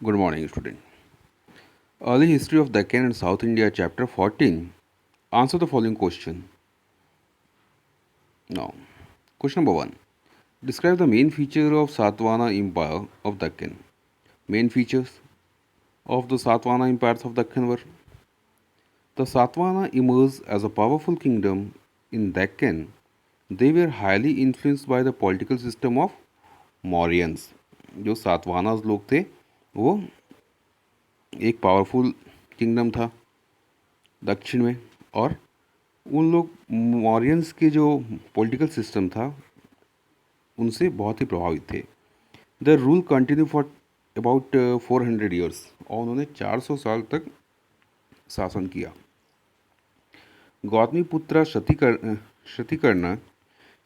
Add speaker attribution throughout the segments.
Speaker 1: Good morning, student. Early history of Deccan and South India, chapter 14. Answer the following question. Now, question number 1. Describe the main feature of Satvana Empire of Deccan. Main features of the Satvana empires of Deccan were: the Satvana emerged as a powerful kingdom in Deccan. They were highly influenced by the political system of Mauryans. जो सातवानाज लोग थे वो एक powerful kingdom था दक्षिण में, और उन लोग मौर्यंस के जो पॉलिटिकल सिस्टम था उनसे बहुत ही प्रभावित थे। The rule continue for about 400 years, और उन्होंने 400 साल तक शासन किया। Gautamiputra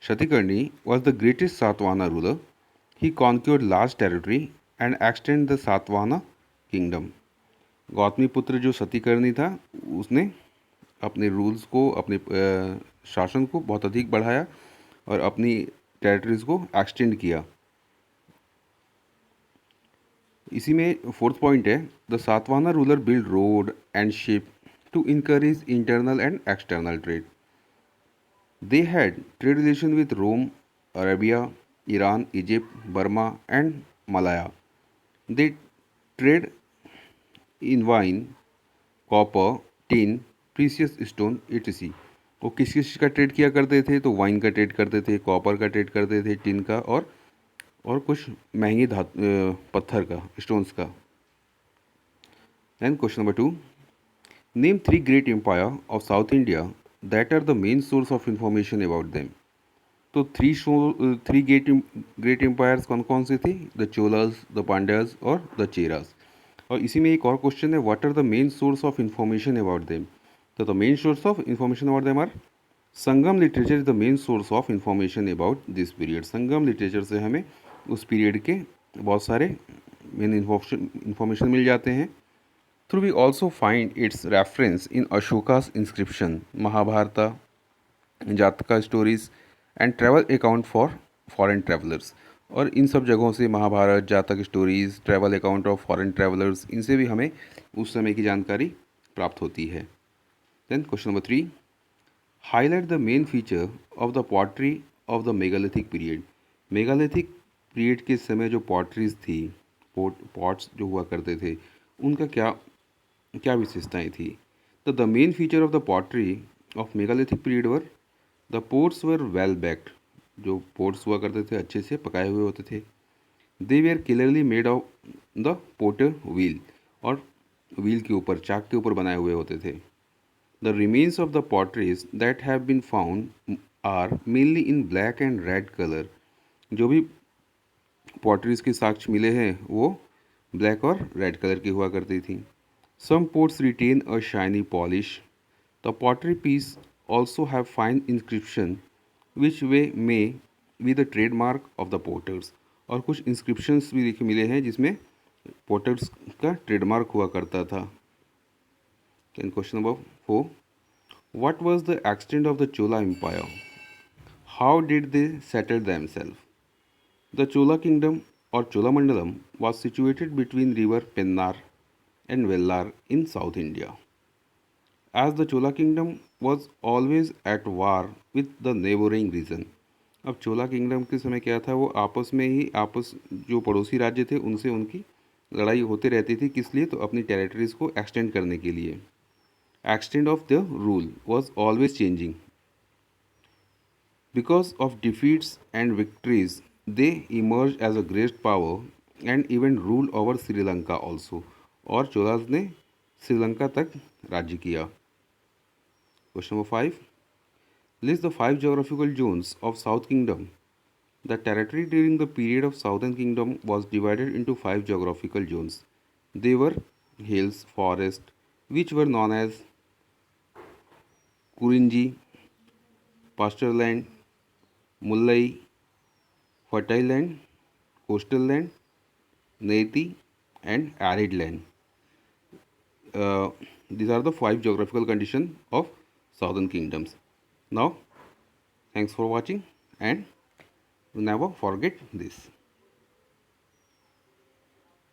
Speaker 1: शतिकर्णी was the greatest Satvana ruler. He conquered large territory and extended the Satvana kingdom. Gautamiputra जो सतीकर्णी था उसने अपने रूल्स को, अपने शासन को बहुत अधिक बढ़ाया और अपनी टेरिटरीज को एक्सटेंड किया। इसी में फोर्थ पॉइंट है, the Satavahana ruler build road and ship to encourage internal and external trade. They had trade relation with Rome, Arabia, Iran, Egypt, Burma and Malaya. They trade in wine, copper, tin, precious stone etc। वो किस किस का trade किया करते थे? तो wine का trade करते थे, कॉपर का ट्रेड करते थे, टिन का, और कुछ महंगी पत्थर का, स्टोन्स का। And question number 2, name 3 great empire of South India that are the main source of information about them. तो थ्री ग्रेट एम्पायर्स कौन कौन से थे? द चोलास, द पांड्याज और द चेरास। और इसी में एक और क्वेश्चन है, what are the main source of information about them. तो the main source of information about them are Sangam literature is the main source of information about this period. Sangam literature से हमें उस पीरियड के बहुत सारे मेन इंफॉर्मेशन मिल जाते हैं। Through we also find its reference in Ashoka's inscription, Mahabharata, Jataka stories and travel account for foreign travellers. और इन सब जगहों से, Mahabharat, Jataka stories, travel account of foreign travellers, इनसे भी हमें उस समय की जानकारी प्राप्त होती है। Then question number 3, highlight the main feature of the pottery of the megalithic period. Megalithic period के समय जो पॉटरीज थी, पॉट्स जो हुआ करते थे, उनका क्या क्या विशेषताएँ थी? तो the main feature of the pottery of megalithic period were the pots were well baked. जो पोट्स हुआ करते थे अच्छे से पकाए हुए होते थे। They were clearly made of the potter wheel, और व्हील के ऊपर, चाक के ऊपर बनाए हुए होते थे। The remains of the potteries that have been found are mainly in black and red colour. जो भी पॉटरीज के साक्ष्य मिले हैं वो ब्लैक और रेड कलर की हुआ करती थी। Some pots retain a shiny polish. The pottery piece also have fine inscription which way may be the trademark of the potters। और कुछ inscriptions भी लिखे मिले हैं जिसमें पोटर्स का ट्रेडमार्क हुआ करता था। Then question number 4, what was the extent of the Chola empire? How did they settle themselves? The Chola kingdom or Cholamandalam was situated between river Pennar and Vellar in South India. As the Chola kingdom was always at war with the neighboring region। अब चोला kingdom के समय क्या था, वो आपस में ही, जो पड़ोसी राज्य थे उनसे उनकी लड़ाई होते रहती थी। किस लिए? तो अपनी टेरिटरीज को एक्सटेंड करने के लिए। Extend of the rule was always changing. Because of defeats and victories they emerge as a great power and even rule over Sri Lanka also. और चोलाज ने श्रीलंका तक राज्य किया। Question number 5, list the 5 geographical zones of South Kingdom। The territory during the period of Southern Kingdom was divided into 5 geographical zones। They were hills, forest, which were known as Kurinji, pasture land, Mullai, fertile land, coastal land, Neti, and arid land। These are the 5 geographical conditions of Southern Kingdoms। Now, thanks for watching and never forget this.